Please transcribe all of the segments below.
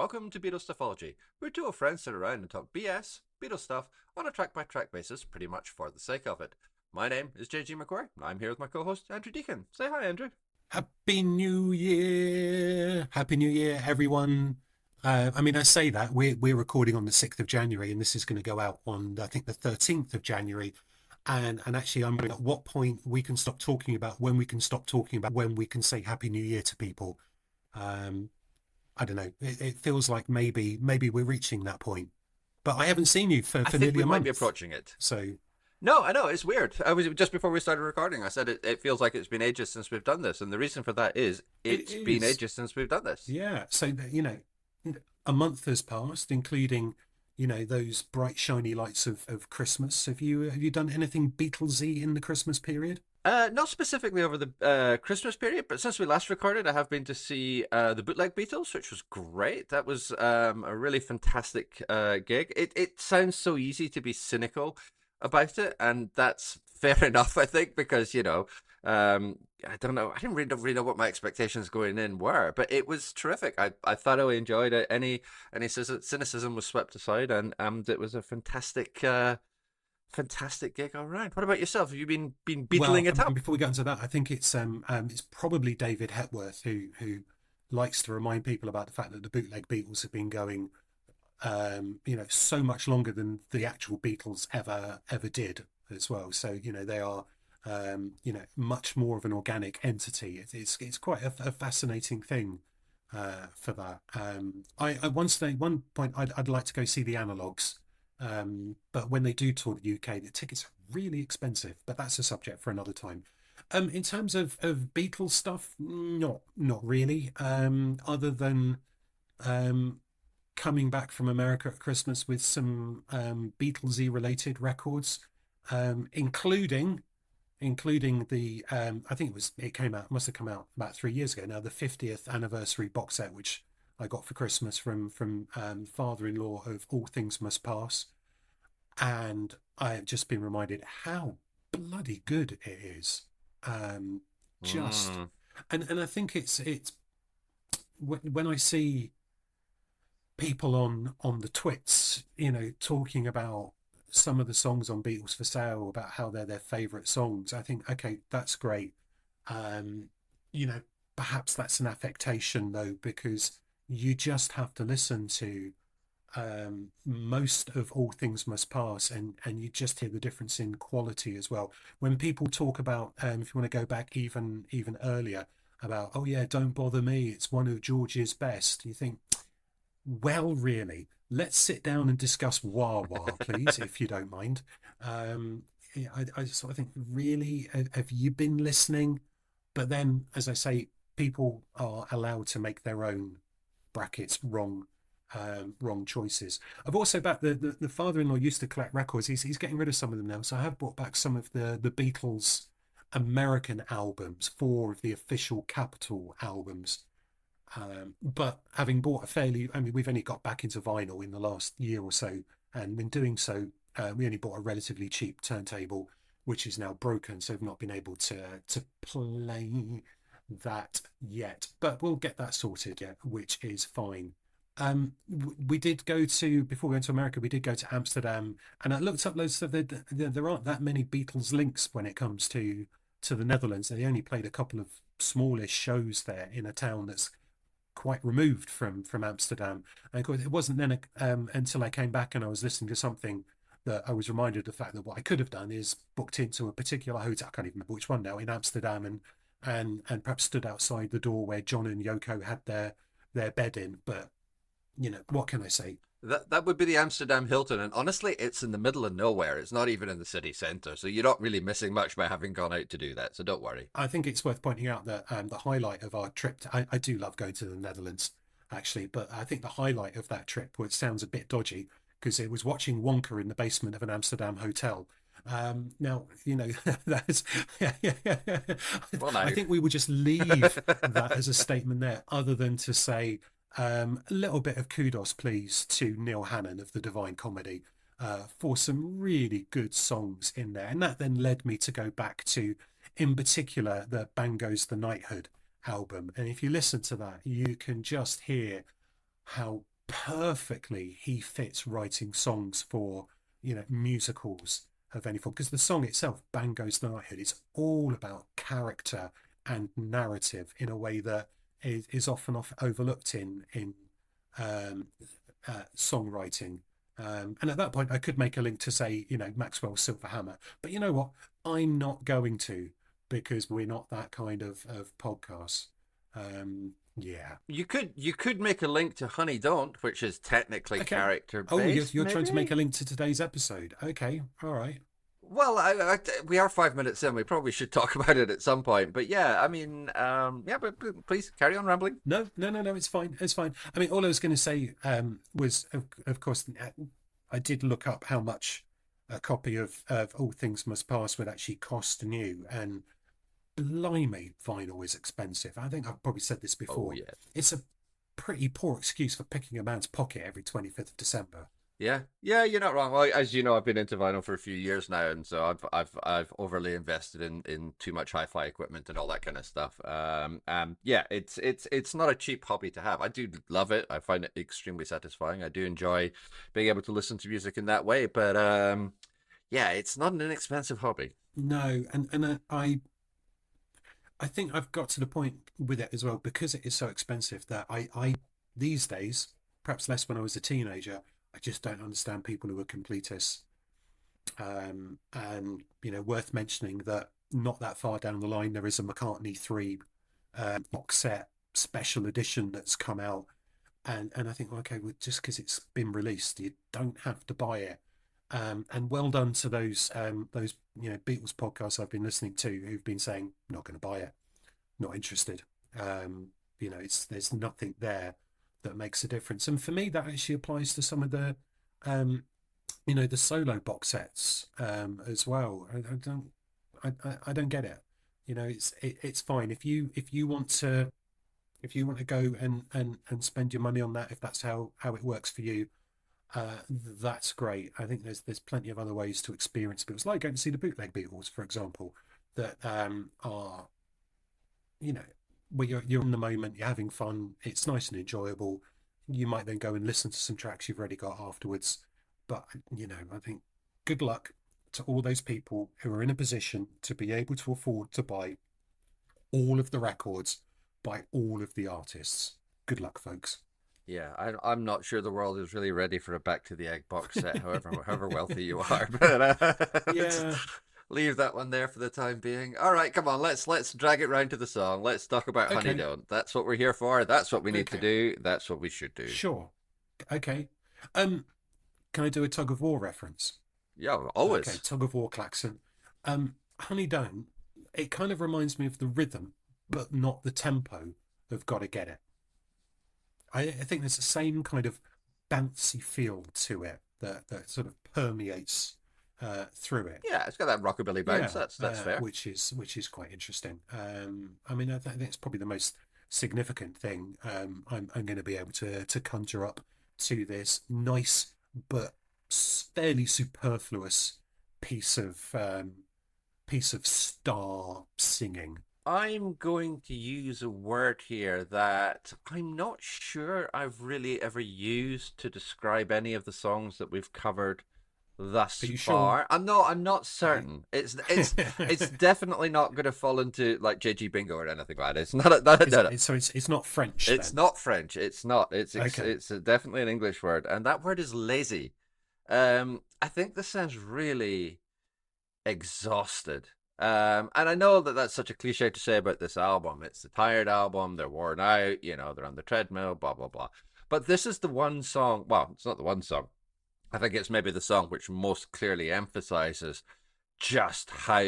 welcome to Beatles Stuffology. We're two old friends sit around and talk BS, Beatles stuff, on a track-by-track basis, pretty much for the sake of it. My name is JG McQuarrie, and I'm here with my co-host, Andrew Deacon. Say hi, Andrew. Happy New Year! Happy New Year, everyone. I say that we're recording on the 6th of January, and this is going to go out on I think the 13th of January. And actually, I'm wondering at what point we can stop talking about when we can stop talking about when we can say Happy New Year to people. Um, I don't know. It feels like maybe we're reaching that point. But I haven't seen you for I for think nearly we a might be month, approaching it. so No, I know, it's weird. I was just before we started recording, I said it feels like it's been ages since we've done this, and the reason for that is it it's been is. ages since we've done this. Yeah, so a month has passed, including, those bright shiny lights of Christmas. Have you done anything Beatlesy in the Christmas period? Not specifically over the Christmas period, but since we last recorded, I have been to see the Bootleg Beatles, which was great. That was a really fantastic gig. It sounds so easy to be cynical about it, and that's fair enough, I think, because I don't know, I didn't really know what my expectations going in were, but it was terrific. I thoroughly enjoyed it. Any cynicism was swept aside, and it was a fantastic gig all right. What about yourself? Have you been Well, beetling it and up? before we get into that, I think it's probably David Hepworth who likes to remind people about the fact that the Bootleg Beatles have been going, so much longer than the actual Beatles ever did as well. So they are, much more of an organic entity. It's quite a fascinating thing for that. At one point I'd like to go see the Analogues, but when they do tour the UK, the tickets are really expensive. But that's a subject for another time. In terms of Beatles stuff, not really. Other than um, coming back from America at Christmas with some Beatlesy related records, including the I think it must have come out about 3 years ago now, the 50th anniversary box set, which I got for Christmas from father-in-law, of All Things Must Pass. And I have just been reminded how bloody good it is. Um, just Mm. and I think it's when I see people on the twits, talking about some of the songs on Beatles for Sale, about how they're their favorite songs. I think, okay, that's great. Um, you know, Perhaps that's an affectation though, because you just have to listen to most of All Things Must Pass, and you just hear the difference in quality as well. When people talk about, if you want to go back even earlier, about, oh yeah, Don't Bother Me, it's one of George's best, you think, well, really, let's sit down and discuss Wah Wah, please, if you don't mind. Yeah, I just sort of think, really, have you been listening? But then, as I say, people are allowed to make their own brackets, wrong choices. I've also back the father-in-law used to collect records. He's getting rid of some of them now, so I have brought back some of the Beatles American albums, four of the official Capitol albums. But having bought we've only got back into vinyl in the last year or so, and in doing so, we only bought a relatively cheap turntable, which is now broken, so we've not been able to play that yet. But we'll get that sorted, yeah, which is fine. We did go to Before we went to America, we did go to Amsterdam, and I looked up loads of there aren't that many Beatles links when it comes to the Netherlands. They only played a couple of smallish shows there in a town that's quite removed from Amsterdam. And of course, it wasn't then until I came back and I was listening to something that I was reminded of the fact that what I could have done is booked into a particular hotel. I can't even remember which one now, in Amsterdam, and perhaps stood outside the door where John and Yoko had their bed in. But what can I say? That would be the Amsterdam Hilton, and honestly, it's in the middle of nowhere. It's not even in the city centre, so you're not really missing much by having gone out to do that. So don't worry. I think it's worth pointing out that the highlight of our trip, I do love going to the Netherlands, actually, but I think the highlight of that trip, which sounds a bit dodgy, because it was watching Wonka in the basement of an Amsterdam hotel. Now, that's, yeah, yeah, yeah. Well, now. I think we would just leave that as a statement there, other than to say, a little bit of kudos, please, to Neil Hannon of the Divine Comedy, for some really good songs in there. And that then led me to go back to, in particular, the Bang Goes the Knighthood album. And if you listen to that, you can just hear how perfectly he fits writing songs for, musicals of any form, because the song itself, Bang Goes the Knighthood, it's all about character and narrative in a way that is often overlooked in um, songwriting. And at that point, I could make a link to say, Maxwell's Silver Hammer. But you know what? I'm not going to, because we're not that kind of podcast. Yeah. You could make a link to Honey Don't, which is technically Okay. character Oh, based, you're trying to make maybe. a link to today's episode. Okay. All right. Well, we are 5 minutes in. We probably should talk about it at some point. But yeah, I mean, yeah, but please carry on rambling. No, no, no, no. It's fine. It's fine. I mean, all I was going to say was, of course, I did look up how much a copy of All Things Must Pass would actually cost new, and blimey, vinyl is expensive. I think I've probably said this Oh before. yeah. It's a pretty poor excuse for picking a man's pocket every 25th of December. Yeah, yeah, you're not wrong. Well, as you know, I've been into vinyl for a few years now, and so I've overly invested in too much hi-fi equipment and all that kind of stuff. Yeah, it's not a cheap hobby to have. I do love it. I find it extremely satisfying. I do enjoy being able to listen to music in that way, but yeah, it's not an inexpensive hobby. No, and I think I've got to the point with it as well, because it is so expensive, that I these days, perhaps less when I was a teenager, I just don't understand people who are completists. And worth mentioning that not that far down the line, there is a McCartney 3 box set special edition that's come out. And I think, well, okay, well, just because it's been released, you don't have to buy it. And well done to those Beatles podcasts I've been listening to who've been saying, not going to buy it, not interested. It's there's nothing there that makes a difference. And for me, that actually applies to some of the um, the solo box sets as well. I don't get it. It's fine if you want to go and spend your money on that, if that's how it works for you. That's great. I think there's plenty of other ways to experience Beatles, like going to see the bootleg Beatles, for example, that are you know where you're in the moment, you're having fun, it's nice and enjoyable. You might then go and listen to some tracks you've already got afterwards. But I think good luck to all those people who are in a position to be able to afford to buy all of the records by all of the artists. Good luck, folks. Yeah, I'm not sure the world is really ready for a Back to the Egg box set, however wealthy you are. But let's Yeah. leave that one there for the time being. All right, come on, let's drag it round to the song. Let's talk about Honey Okay. Don't. That's what we're here for. That's what we need to Okay. do. That's what we should do. Sure. Okay. Um, can I do a tug of war reference? Yeah, Okay, always. tug of war klaxon. Honey Don't. It kind of reminds me of the rhythm, but not the tempo of Gotta Get It. I think there's the same kind of bouncy feel to it that sort of permeates through it. Yeah, it's got that rockabilly bounce. Yeah, That's fair. which is quite interesting. I mean, I think it's probably the most significant thing I'm going to be able to conjure up to this nice but fairly superfluous piece of star singing. I'm going to use a word here that I'm not sure I've really ever used to describe any of the songs that we've covered Are thus you sure? far. I'm not Okay. certain. It's definitely not going to fall into like JG Bingo or anything like that. It's not. No, no, no. It's not French It's then. not French. It's not. Okay. It's definitely an English word, and that word is lazy. I think this sounds really exhausted. And I know that that's such a cliche to say about this album. It's a tired album. They're worn out. They're on the treadmill. Blah blah blah. But this is the one song. Well, it's not the one song. I think it's maybe the song which most clearly emphasizes just how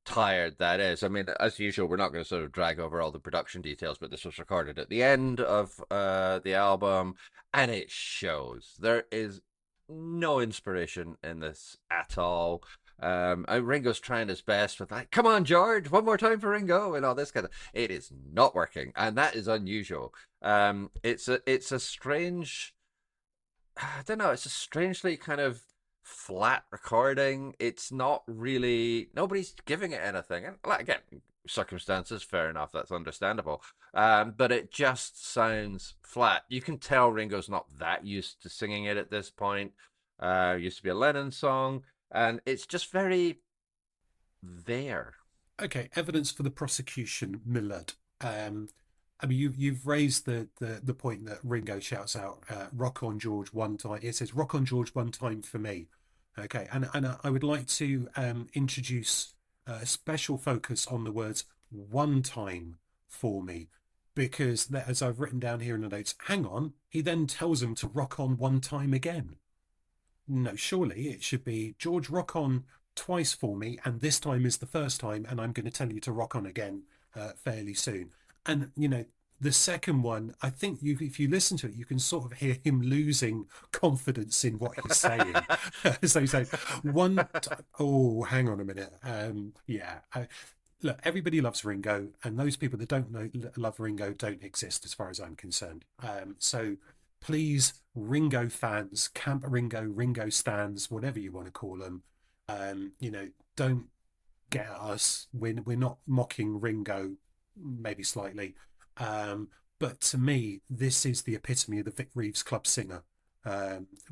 tired that is. I mean, as usual, we're not going to sort of drag over all the production details, but this was recorded at the end of the album, and it shows. There is no inspiration in this at all. Ringo's trying his best with like, come on, George, one more time for Ringo, and all this kind of. It is not working, and that is unusual. It's a strange. I don't know. It's a strangely kind of flat recording. It's not really. Nobody's giving it anything. And like, again, circumstances, fair enough, that's understandable. But it just sounds flat. You can tell Ringo's not that used to singing it at this point. It used to be a Lennon song, and it's just very there. Okay, evidence for the prosecution, Millard. I mean, you've raised the point that Ringo shouts out, "Rock on George one time." It says, "Rock on George one time for me." Okay, and I would like to introduce a special focus on the words "one time for me," because that, as I've written down here in the notes, hang on, he then tells him to rock on one time again. No, surely it should be George, rock on twice for me, and this time is the first time, and I'm going to tell you to rock on again fairly soon. And the second one, I think if you listen to it, you can sort of hear him losing confidence in what he's saying. So he's saying, oh, hang on a minute. Yeah. Look, everybody loves Ringo, and those people that don't love Ringo don't exist as far as I'm concerned. So please, Ringo fans, Camp Ringo, Ringo stands, whatever you want to call them, don't get us. We're not mocking Ringo, maybe slightly. But to me, this is the epitome of the Vic Reeves club singer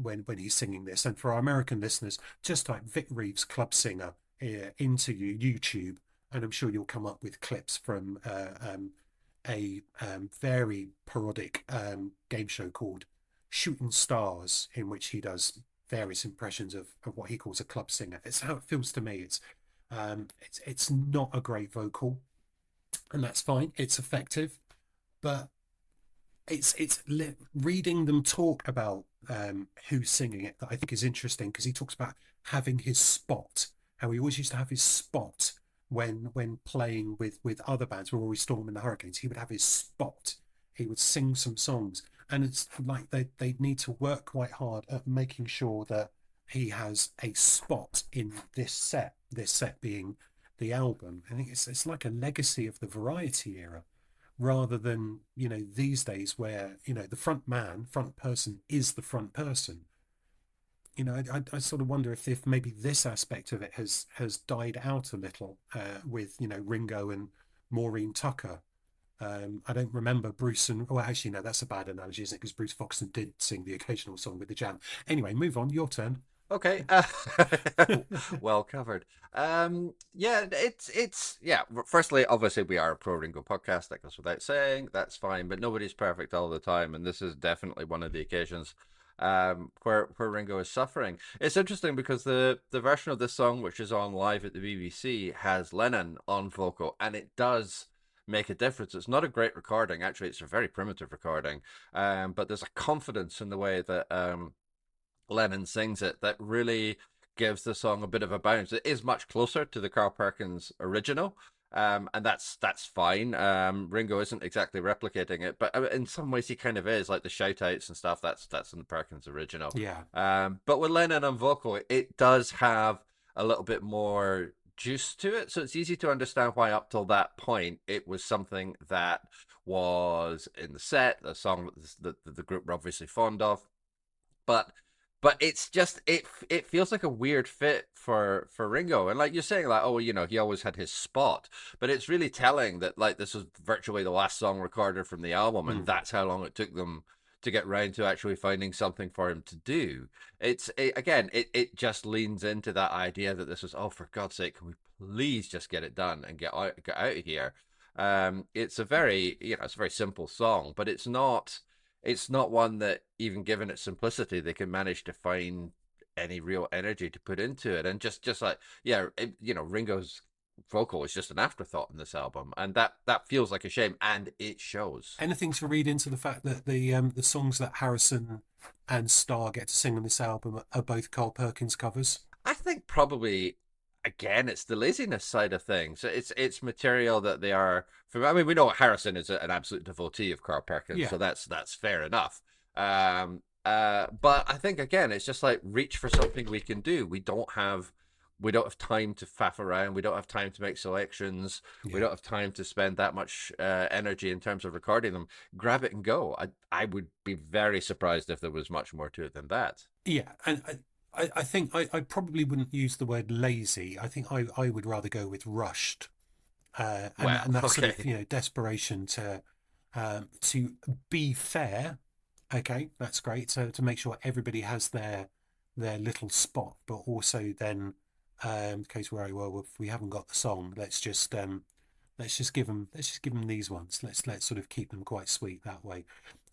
when he's singing this. And for our American listeners, just type Vic Reeves club singer into YouTube, and I'm sure you'll come up with clips from a very parodic game show called Shooting Stars, in which he does various impressions of what he calls a club singer. It's how it feels to me. It's not a great vocal, and that's fine. It's effective, but it's reading them talk about who's singing it that I think is interesting, because he talks about having his spot, how he always used to have his spot when playing with other bands, were always Storm and the Hurricanes. He would have his spot. He would sing some songs, and it's like they need to work quite hard at making sure that he has a spot in this set. This set being the album. I think it's like a legacy of the variety era, rather than these days where the front person is the front person. I sort of wonder if maybe this aspect of it has died out a little with Ringo and Maureen Tucker. I don't remember Bruce and actually no, that's a bad analogy, isn't it? Because Bruce Foxton did sing the occasional song with the Jam. Anyway, move on. Your turn. Okay, well covered. Yeah, it's yeah. Firstly, obviously, we are a pro Ringo podcast. That goes without saying. That's fine, but nobody's perfect all the time, and this is definitely one of the occasions where Ringo is suffering. It's interesting because the version of this song, which is on live at the BBC, has Lennon on vocal, and it does make a difference. It's not a great recording, actually. It's a very primitive recording, but there's a confidence in the way that Lennon sings it that really gives the song a bit of a bounce. It is much closer to the Carl Perkins original, and that's fine. Ringo isn't exactly replicating it, but in some ways he kind of is, like the shout outs and stuff. That's in the Perkins original. Yeah. But with Lennon on vocal, it does have a little bit more juice to it, so it's easy to understand why up till that point it was something that was in the set, a song that the group were obviously fond of, but it's just it feels like a weird fit for Ringo. And like you're saying, like, oh, he always had his spot, but it's really telling that like this was virtually the last song recorded from the album, and that's how long it took them to get round to actually finding something for him to do. It just leans into that idea that this was, oh, for God's sake, can we please just get it done and get out of here. It's a very it's a very simple song, but it's not one that, even given its simplicity, they can manage to find any real energy to put into it. And just like, Ringo's vocal is just an afterthought in this album, and that feels like a shame, and it shows. Anything to read into the fact that the songs that Harrison and Starr get to sing on this album are both Carl Perkins covers? I think probably, again, it's the laziness side of things. It's material that they are. I mean, we know Harrison is an absolute devotee of Carl Perkins, Yeah. so that's fair enough. But I think again, it's just like, reach for something we can do. We don't have time to faff around. We don't have time to make selections. Yeah. We don't have time to spend that much energy in terms of recording them. Grab it and go. I would be very surprised if there was much more to it than that. Yeah, and I think I probably wouldn't use the word lazy. I think I would rather go with rushed. Wow. And that sort of, Okay. you know, desperation to be fair. Okay, that's great. So to make sure everybody has their little spot, but also then, okay, so well, if we haven't got the song, let's just give them these ones. Let's sort of keep them quite sweet that way.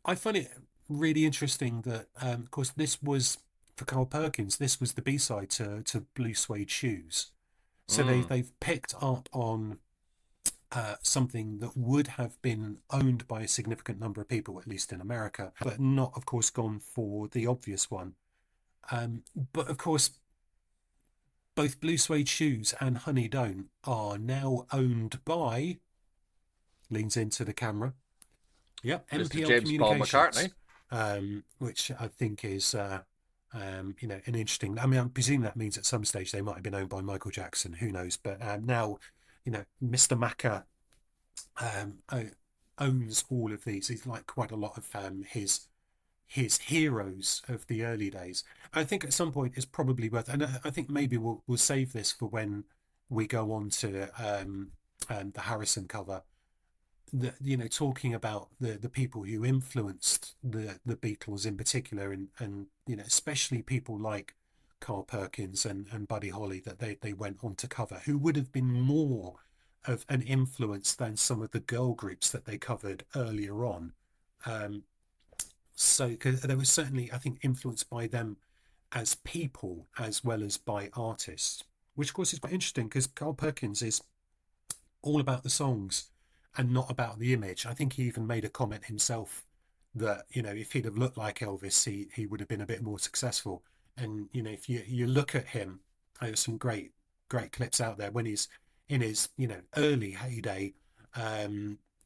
I find it really interesting that, of course, this was for Carl Perkins. This was the B side to Blue Suede Shoes. So Mm. they've picked up on something that would have been owned by a significant number of people, at least in America, but not, of course, gone for the obvious one. But of course, both Blue Suede Shoes and Honey Don't are now owned by, leans into the camera, yep, Mr. MPL James Paul Communications, McCartney. which I think is, you know, an interesting. I mean, I presume that means at some stage they might have been owned by Michael Jackson. Who knows? But now, you know, Mr. Macca um, owns all of these. He's like quite a lot of his heroes of the early days. I think at some point it's probably worth, and I think maybe we'll save this for when we go on to the Harrison cover. You know, talking about the people who influenced the Beatles in particular, and you know, especially people like Carl Perkins and Buddy Holly that they went on to cover, who would have been more of an influence than some of the girl groups that they covered earlier on. Um, so, because there was certainly, I think, influenced by them as people as well as by artists, which of course is quite interesting because Carl Perkins is all about the songs and not about the image. I think he even made a comment himself that, you know, if he'd have looked like Elvis, he would have been a bit more successful. And you know, if you look at him, there's some great clips out there when he's in his, you know, early heyday.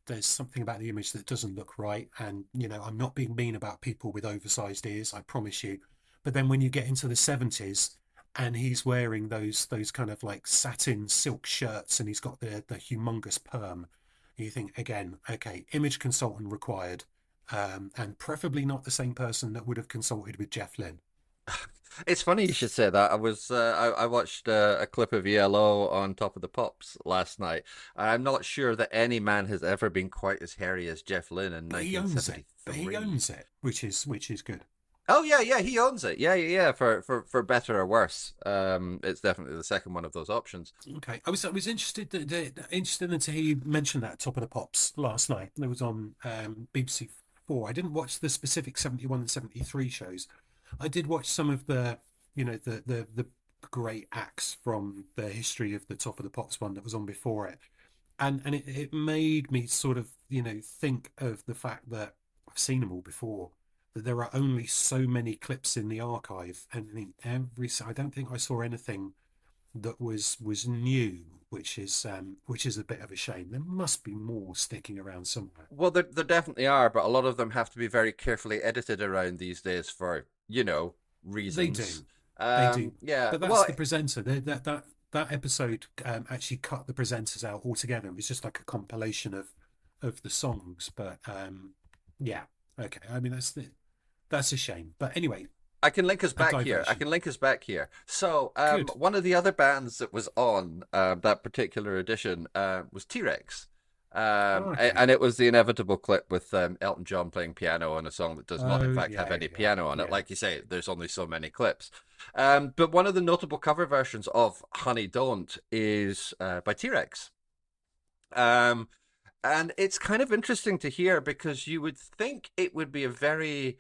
There's something about the image that doesn't look right, and you know, I'm not being mean about people with oversized ears, I promise you. But then when you get into the 70s and he's wearing those kind of like satin silk shirts and he's got the humongous perm, you think again, okay, image consultant required, and preferably not the same person that would have consulted with Jeff Lynne. It's funny you should say that. I watched a clip of ELO on Top of the Pops last night. I'm not sure that any man has ever been quite as hairy as Jeff Lynne in But he owns it. But he 1973. owns it, which is good. Oh yeah, yeah, he owns it. Yeah, yeah, yeah. For better or worse, it's definitely the second one of those options. Okay, I was interested to hear you mention that Top of the Pops last night. It was on BBC Four. I didn't watch the specific 71 and 73 shows. I did watch some of the, you know, the great acts from the history of the Top of the Pops one that was on before it, and it made me sort of, you know, think of the fact that I've seen them all before. That there are only so many clips in the archive, and I don't think I saw anything that was new, which is a bit of a shame. There must be more sticking around somewhere. Well, there definitely are, but a lot of them have to be very carefully edited around these days for, you know, They reasons. do, they do. Yeah. But that's Well, the presenter. That episode actually cut the presenters out altogether. It was just like a compilation of the songs. But yeah, okay. I mean that's a shame. But anyway, I can link us a back here. I diversion. can link us back here. So, Good. one of the other bands that was on that particular edition was T-Rex. Okay. And it was the inevitable clip with Elton John playing piano on a song that does not, in Oh fact, have yeah, any yeah, piano on it. yeah. Like you say, there's only so many clips. But one of the notable cover versions of Honey Don't is by T-Rex. Um, and it's kind of interesting to hear because you would think it would be a very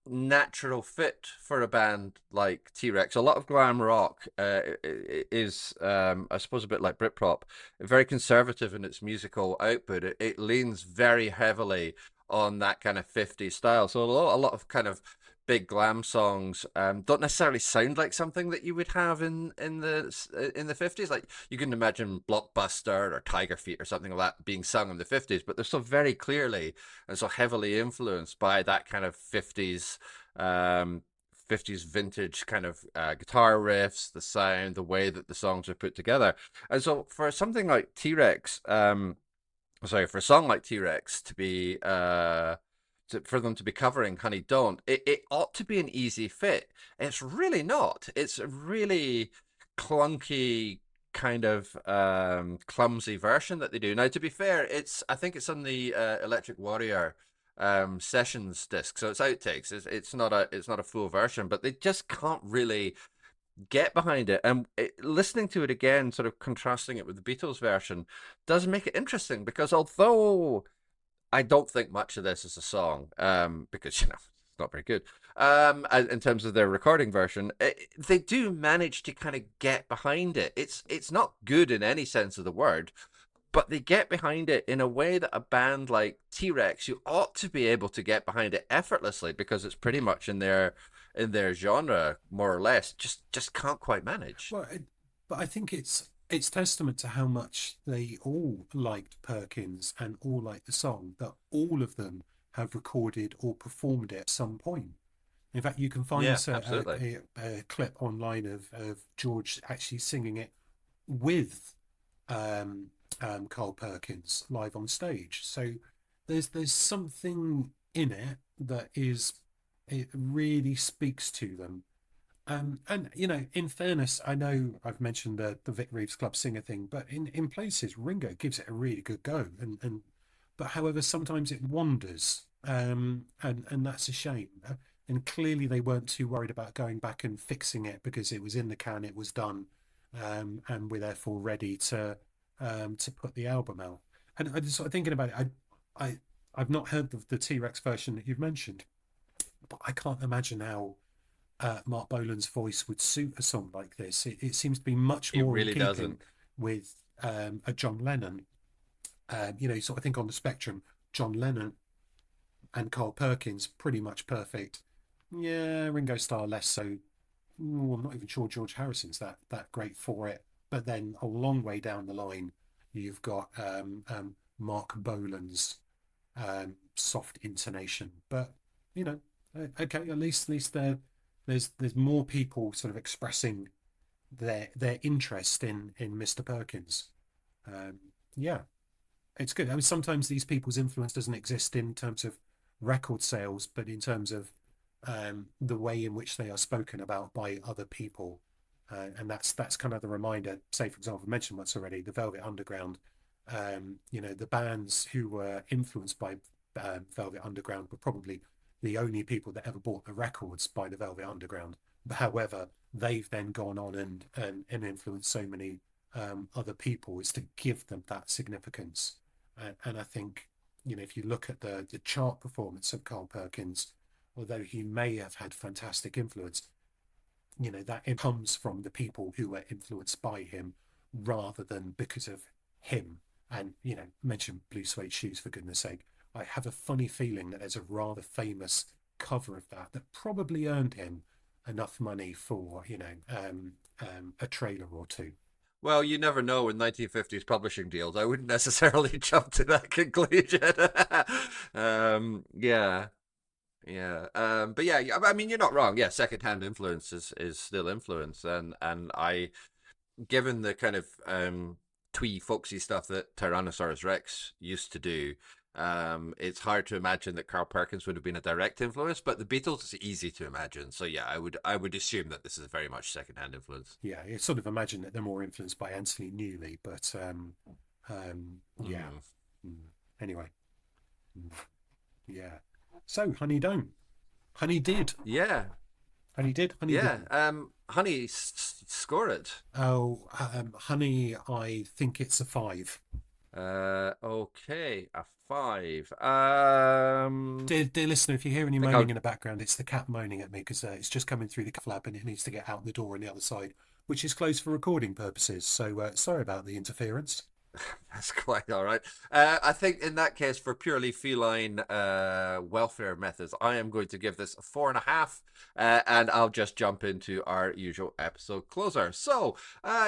natural fit for a band like T-Rex. A lot of glam rock is, I suppose, a bit like Britpop, very conservative in its musical output. It leans very heavily on that kind of 50s style. So a lot of kind of big glam songs don't necessarily sound like something that you would have in the 50s. Like you can imagine Blockbuster or Tiger Feet or something like that being sung in the 50s, but they're so very clearly and so heavily influenced by that kind of 50s um 50s vintage kind of guitar riffs, the sound, the way that the songs are put together. And so for something like T-Rex, sorry, for a song like T-Rex to be for them to be covering Honey Don't, it ought to be an easy fit. It's really not. It's a really clunky, kind of clumsy version that they do. Now, to be fair, I think it's on the Electric Warrior sessions disc, so it's outtakes. It's not a full version, but they just can't really get behind it. And listening to it again, sort of contrasting it with the Beatles version, does make it interesting because although I don't think much of this is a song, because it's not very good. In terms of their recording version, they do manage to kind of get behind it. It's not good in any sense of the word, but they get behind it in a way that a band like T-Rex, you ought to be able to get behind it effortlessly because it's pretty much in their genre, more or less, just can't quite manage. Well, but I think it's testament to how much they all liked Perkins and all liked the song, that all of them have recorded or performed it at some point. In fact, you can find Yeah, absolutely. a clip online of George actually singing it with um, Carl Perkins live on stage. So there's something in it that is, it really speaks to them. And in fairness, I know I've mentioned the Vic Reeves Club Singer thing, but in places Ringo gives it a really good go, and but however sometimes it wanders, and that's a shame. And clearly they weren't too worried about going back and fixing it because it was in the can, it was done, and we're therefore ready to put the album out. And I just sort of thinking about it, I've not heard the T-Rex version that you've mentioned, but I can't imagine how Mark Bolan's voice would suit a song like this. It seems to be much It more in really keeping doesn't. with a John Lennon. Sort of think on the spectrum, John Lennon and Carl Perkins, pretty much perfect. Yeah, Ringo Starr less so. Ooh, I'm not even sure George Harrison's that great for it. But then a long way down the line, you've got Mark Bolan's soft intonation. But okay, at least there's more people sort of expressing their interest in Mr. Perkins. Um, yeah, it's good. I mean, sometimes these people's influence doesn't exist in terms of record sales, but in terms of the way in which they are spoken about by other people. And that's kind of the reminder. Say, for example, I mentioned once already, the Velvet Underground. The bands who were influenced by Velvet Underground were probably the only people that ever bought the records by the Velvet Underground. But however, they've then gone on and influenced so many other people, is to give them that significance. And I think, if you look at the chart performance of Carl Perkins, although he may have had fantastic influence, that it comes from the people who were influenced by him rather than because of him. And, mention Blue Suede Shoes for goodness sake. I have a funny feeling that there's a rather famous cover of that probably earned him enough money for, a trailer or two. Well, you never know with 1950s publishing deals. I wouldn't necessarily jump to that conclusion. Yeah, yeah. But yeah, I mean, you're not wrong. Yeah, secondhand influence is still influence, and given the kind of twee folksy stuff that Tyrannosaurus Rex used to do, it's hard to imagine that Carl Perkins would have been a direct influence, but the Beatles is easy to imagine. So yeah, I would assume that this is very much secondhand influence. Yeah, you sort of imagine that they're more influenced by Anthony Newley, but yeah. Mm. Mm. Anyway, mm. Yeah. So, Honey don't. Honey did. Yeah, Honey did. Honey yeah. didn't. Honey, score it. Oh, Honey, I think it's a 5. Okay, a 5. Dear listener, if you hear any Think moaning I'll in the background, it's the cat moaning at me because it's just coming through the flap and it needs to get out the door on the other side, which is closed for recording purposes. So sorry about the interference. That's quite all right. I think in that case, for purely feline welfare methods, I am going to give this a 4.5, and I'll just jump into our usual episode closer. So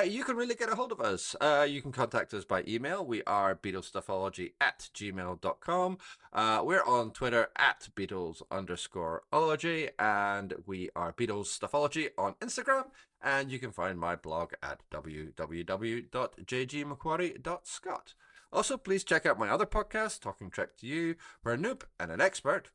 you can really get a hold of us. You can contact us by email. We are BeatlesStuffology@gmail.com. We're on Twitter @Beatles_ology, and we are Beatles Stuffology on Instagram. And you can find my blog at www.jgmcquarrie.scot. Also, please check out my other podcast, Talking Trek to You, where a noob and an expert,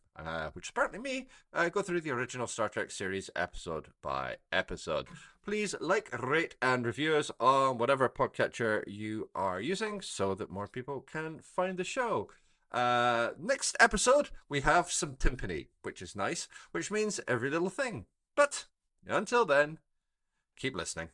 which is apparently me, go through the original Star Trek series episode by episode. Please like, rate, and review us on whatever podcatcher you are using so that more people can find the show. Next episode, we have some timpani, which is nice, which means every little thing. But until then, keep listening.